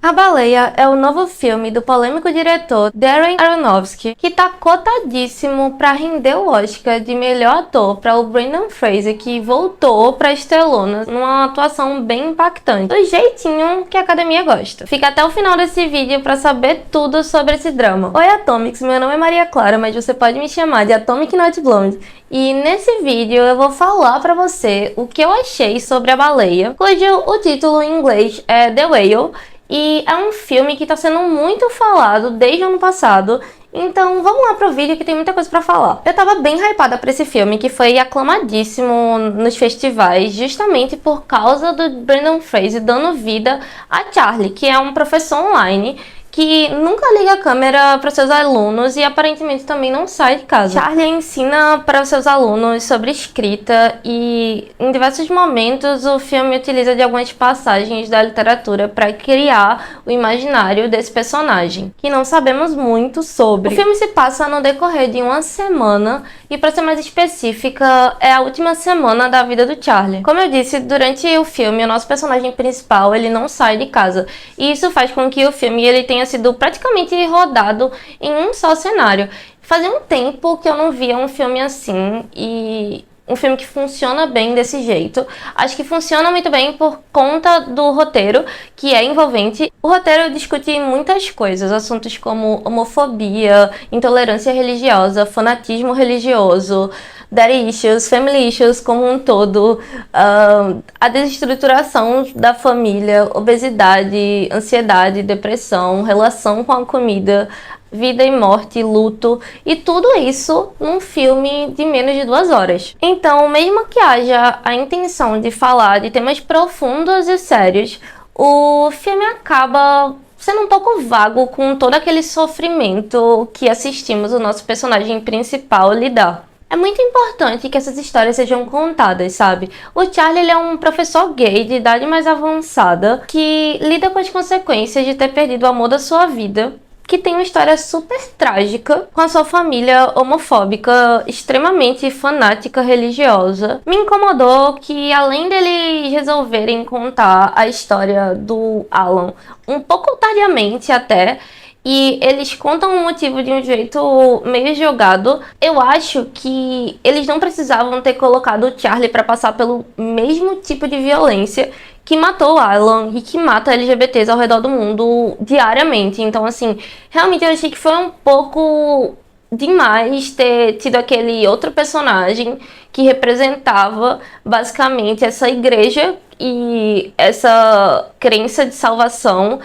A Baleia é o novo filme do polêmico diretor Darren Aronofsky, que tá cotadíssimo para render o Oscar de melhor ator para o Brendan Fraser, que voltou para as telonas numa atuação bem impactante, do jeitinho que a academia gosta. Fica até o final desse vídeo para saber tudo sobre esse drama. Oi Atomics, meu nome é Maria Clara, mas você pode me chamar de Atomic Not Blonde. E nesse vídeo eu vou falar pra você o que eu achei sobre A Baleia, cujo o título em inglês é The Whale, e é um filme que tá sendo muito falado desde o ano passado. Então vamos lá pro vídeo que tem muita coisa pra falar. Eu tava bem hypada pra esse filme, que foi aclamadíssimo nos festivais, justamente por causa do Brendan Fraser dando vida a Charlie, que é um professor online que nunca liga a câmera para seus alunos e aparentemente também não sai de casa. Charlie ensina para os seus alunos sobre escrita e em diversos momentos o filme utiliza de algumas passagens da literatura para criar o imaginário desse personagem, que não sabemos muito sobre. O filme se passa no decorrer de uma semana e, para ser mais específica, é a última semana da vida do Charlie. Como eu disse, durante o filme o nosso personagem principal ele não sai de casa e isso faz com que o filme ele tenha sido praticamente rodado em um só cenário. Fazia um tempo que eu não via um filme assim e um filme que funciona bem desse jeito. Acho que funciona muito bem por conta do roteiro, que é envolvente. O roteiro discute muitas coisas, assuntos como homofobia, intolerância religiosa, fanatismo religioso, daddy issues, family issues como um todo, a desestruturação da família, obesidade, ansiedade, depressão, relação com a comida, vida e morte, luto, e tudo isso num filme de menos de 2 horas. Então, mesmo que haja a intenção de falar de temas profundos e sérios, o filme acaba sendo um pouco vago com todo aquele sofrimento que assistimos o nosso personagem principal lidar. É muito importante que essas histórias sejam contadas, sabe? O Charlie ele é um professor gay de idade mais avançada que lida com as consequências de ter perdido o amor da sua vida, que tem uma história super trágica com a sua família homofóbica, extremamente fanática religiosa. Me incomodou que, além deles resolverem contar a história do Alan um pouco tardiamente até, e eles contam o motivo de um jeito meio jogado, eu acho que eles não precisavam ter colocado o Charlie para passar pelo mesmo tipo de violência que matou o Alan e que mata LGBTs ao redor do mundo diariamente. Então, assim, realmente eu achei que foi um pouco demais ter tido aquele outro personagem que representava basicamente essa igreja e essa crença de salvação,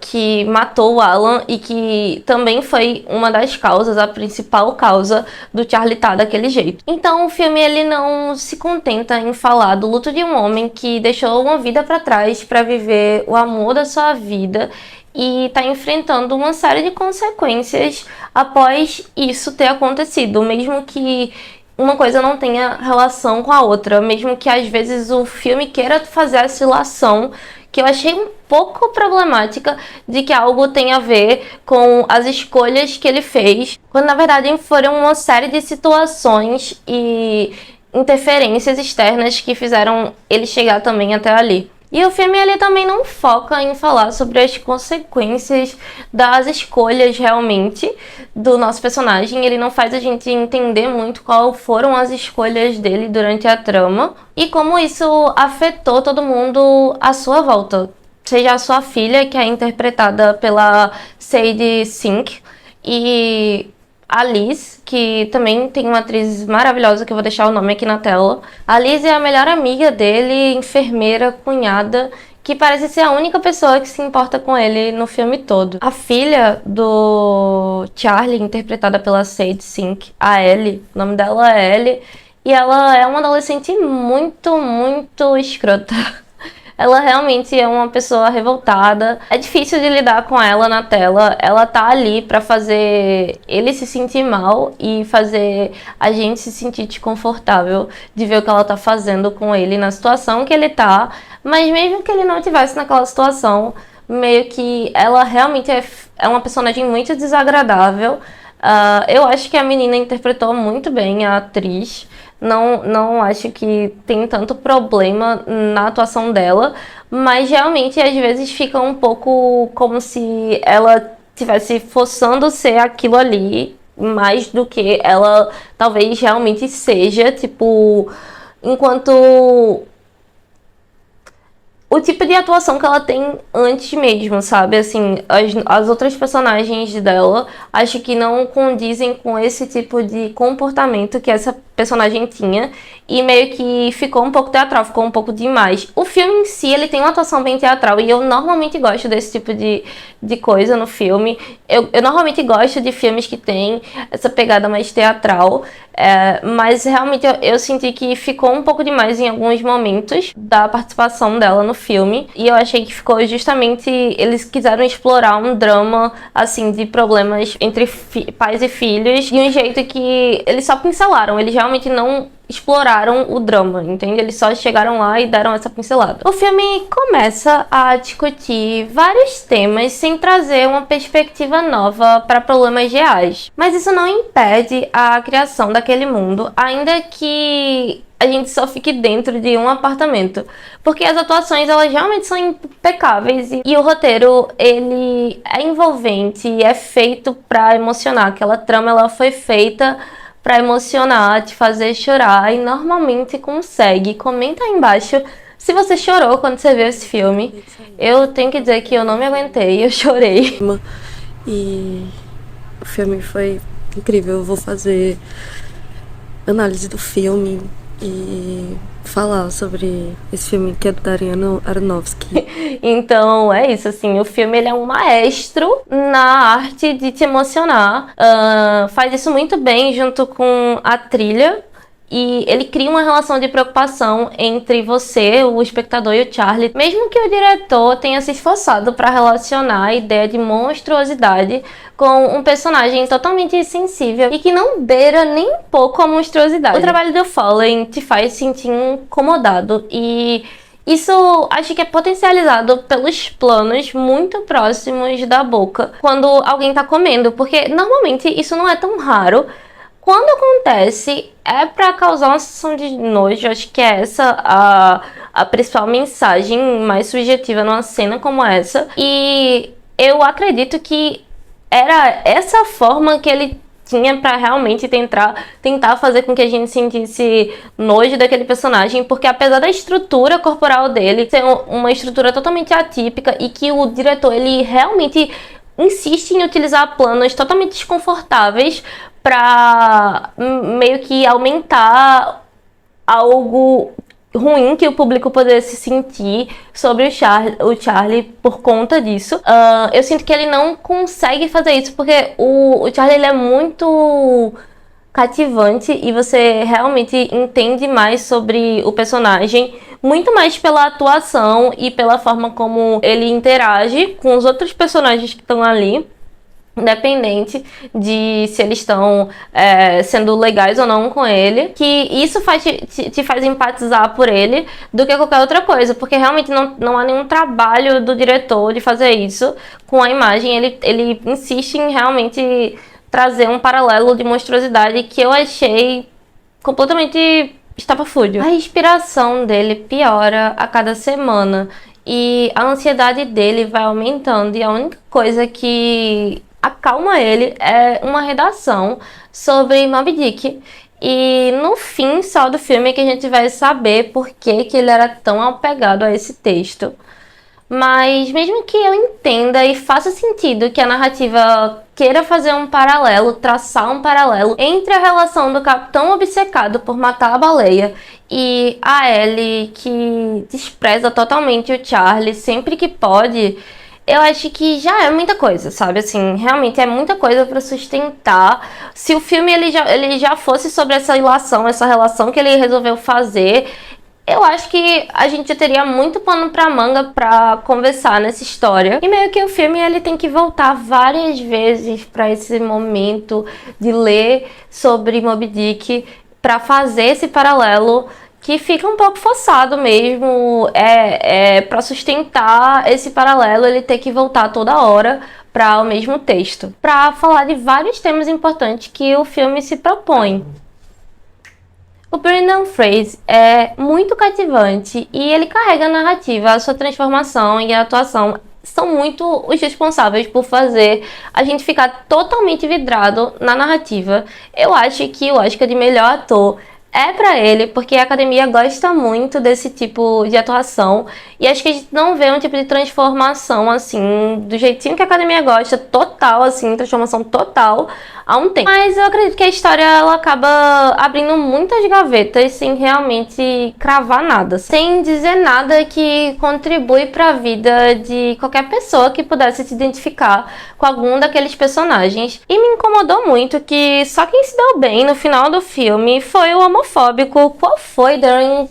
que matou o Alan e que também foi uma das causas, a principal causa do Charlie estar daquele jeito. Então o filme ele não se contenta em falar do luto de um homem que deixou uma vida para trás para viver o amor da sua vida e está enfrentando uma série de consequências após isso ter acontecido, mesmo que uma coisa não tenha relação com a outra, mesmo que às vezes o filme queira fazer essa ilação, que eu achei um pouco problemática, de que algo tem a ver com as escolhas que ele fez, quando na verdade foram uma série de situações e interferências externas que fizeram ele chegar também até ali. E o filme ele também não foca em falar sobre as consequências das escolhas realmente do nosso personagem. Ele não faz a gente entender muito quais foram as escolhas dele durante a trama e como isso afetou todo mundo à sua volta. Seja a sua filha, que é interpretada pela Sadie Sink, e a Liz, que também tem uma atriz maravilhosa, que eu vou deixar o nome aqui na tela. A Liz é a melhor amiga dele, enfermeira, cunhada, que parece ser a única pessoa que se importa com ele no filme todo. A filha do Charlie, interpretada pela Sadie Sink, a Ellie, o nome dela é Ellie, e ela é uma adolescente muito escrota. Ela realmente é uma pessoa revoltada. É difícil de lidar com ela na tela. Ela tá ali pra fazer ele se sentir mal e fazer a gente se sentir desconfortável de ver o que ela tá fazendo com ele na situação que ele tá. Mas mesmo que ele não estivesse naquela situação, meio que ela realmente é uma personagem muito desagradável. Eu acho que a menina interpretou muito bem, a atriz. Não acho que tem tanto problema na atuação dela, mas realmente às vezes fica um pouco como se ela estivesse forçando ser aquilo ali, mais do que ela talvez realmente seja, tipo, enquanto o tipo de atuação que ela tem antes mesmo, sabe? Assim, as outras personagens dela acho que não condizem com esse tipo de comportamento que essa personagem tinha e meio que ficou um pouco teatral, ficou um pouco demais. O filme em si, ele tem uma atuação bem teatral e eu normalmente gosto desse tipo de coisa no filme. Eu normalmente gosto de filmes que tem essa pegada mais teatral, mas realmente eu senti que ficou um pouco demais em alguns momentos da participação dela no filme e eu achei que ficou justamente, eles quiseram explorar um drama assim de problemas entre pais e filhos de um jeito que eles só pincelaram, eles realmente não exploraram o drama, entende? Eles só chegaram lá e deram essa pincelada. O filme começa a discutir vários temas sem trazer uma perspectiva nova para problemas reais. Mas isso não impede a criação daquele mundo, ainda que a gente só fique dentro de um apartamento. Porque as atuações, elas realmente são impecáveis e o roteiro, ele é envolvente e é feito para emocionar. Aquela trama, ela foi feita pra emocionar, te fazer chorar e normalmente consegue. Comenta aí embaixo se você chorou quando você viu esse filme. Eu tenho que dizer que eu não me aguentei, eu chorei. E o filme foi incrível. Eu vou fazer análise do filme e falar sobre esse filme que é do Darren Aronofsky. Então é isso, assim, o filme ele é um maestro na arte de te emocionar, faz isso muito bem junto com a trilha e ele cria uma relação de preocupação entre você, o espectador e o Charlie, mesmo que o diretor tenha se esforçado para relacionar a ideia de monstruosidade com um personagem totalmente sensível e que não beira nem um pouco a monstruosidade. O trabalho do Foley te faz sentir incomodado e isso acho que é potencializado pelos planos muito próximos da boca quando alguém tá comendo, porque normalmente isso não é tão raro. Quando acontece, é pra causar uma sensação de nojo. Acho que é essa a principal mensagem mais subjetiva numa cena como essa. E eu acredito que era essa forma que ele tinha pra realmente tentar fazer com que a gente sentisse nojo daquele personagem, porque apesar da estrutura corporal dele ser uma estrutura totalmente atípica e que o diretor ele realmente insiste em utilizar planos totalmente desconfortáveis pra meio que aumentar algo ruim que o público pudesse sentir sobre o Charlie por conta disso. Eu sinto que ele não consegue fazer isso porque o Charlie ele é muito cativante e você realmente entende mais sobre o personagem, muito mais pela atuação e pela forma como ele interage com os outros personagens que estão ali, independente de se eles estão sendo legais ou não com ele, que isso te faz empatizar por ele do que qualquer outra coisa, porque realmente não há nenhum trabalho do diretor de fazer isso com a imagem. Ele insiste em realmente trazer um paralelo de monstruosidade que eu achei completamente estapafúrdio. A respiração dele piora a cada semana e a ansiedade dele vai aumentando, e a única coisa que acalma ele é uma redação sobre Moby Dick. E no fim só do filme é que a gente vai saber por que ele era tão apegado a esse texto. Mas mesmo que eu entenda e faça sentido que a narrativa queira fazer um paralelo, traçar um paralelo entre a relação do capitão obcecado por matar a baleia e a Ellie que despreza totalmente o Charlie sempre que pode, eu acho que já é muita coisa, sabe? Assim, realmente é muita coisa para sustentar. Se o filme ele já fosse sobre essa ilação, essa relação que ele resolveu fazer, eu acho que a gente já teria muito pano pra manga pra conversar nessa história. E meio que o filme ele tem que voltar várias vezes pra esse momento de ler sobre Moby Dick pra fazer esse paralelo que fica um pouco forçado mesmo. Pra sustentar esse paralelo ele ter que voltar toda hora para o mesmo texto, pra falar de vários temas importantes que o filme se propõe. O Brendan Fraser é muito cativante e ele carrega a narrativa, a sua transformação e a atuação são muito os responsáveis por fazer a gente ficar totalmente vidrado na narrativa. Eu acho que o Oscar de melhor ator é pra ele, porque a academia gosta muito desse tipo de atuação e acho que a gente não vê um tipo de transformação assim, do jeitinho que a academia gosta, total assim, transformação total há um tempo. Mas eu acredito que a história ela acaba abrindo muitas gavetas sem realmente cravar nada, sem dizer nada que contribui para a vida de qualquer pessoa que pudesse se identificar com algum daqueles personagens. E me incomodou muito que só quem se deu bem no final do filme foi o homofóbico. Qual foi, Darren?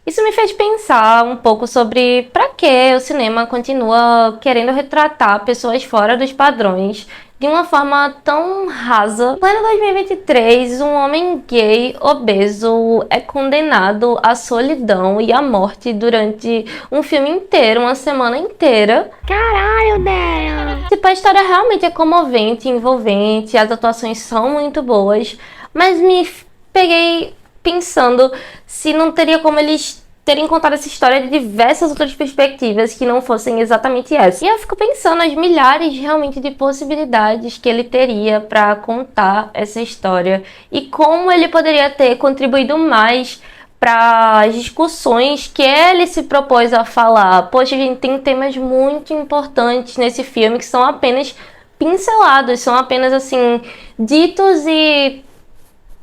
Isso me fez pensar um pouco sobre para que o cinema continua querendo retratar pessoas fora dos padrões de uma forma tão rasa. Em pleno 2023, um homem gay obeso é condenado à solidão e à morte durante um filme inteiro, uma semana inteira. Caralho, Darren! Tipo, a história realmente é comovente, envolvente, as atuações são muito boas, mas me peguei pensando se não teria como eles terem contado essa história de diversas outras perspectivas que não fossem exatamente essa. E eu fico pensando nas milhares realmente de possibilidades que ele teria para contar essa história e como ele poderia ter contribuído mais para as discussões que ele se propôs a falar. Poxa, a gente tem temas muito importantes nesse filme que são apenas pincelados, são apenas assim ditos e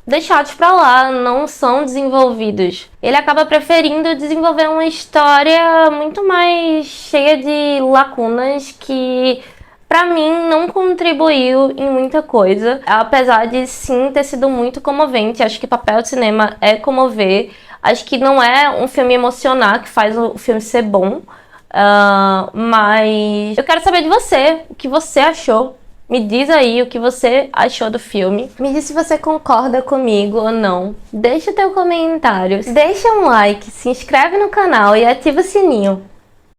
deixados pra lá, não são desenvolvidos. Ele acaba preferindo desenvolver uma história muito mais cheia de lacunas que pra mim não contribuiu em muita coisa, apesar de sim ter sido muito comovente. Acho que o papel do cinema é comover, acho que não é um filme emocionar que faz o filme ser bom, mas eu quero saber de você, o que você achou. Me diz aí o que você achou do filme. Me diz se você concorda comigo ou não. Deixa o teu comentário. Deixa um like, se inscreve no canal e ativa o sininho.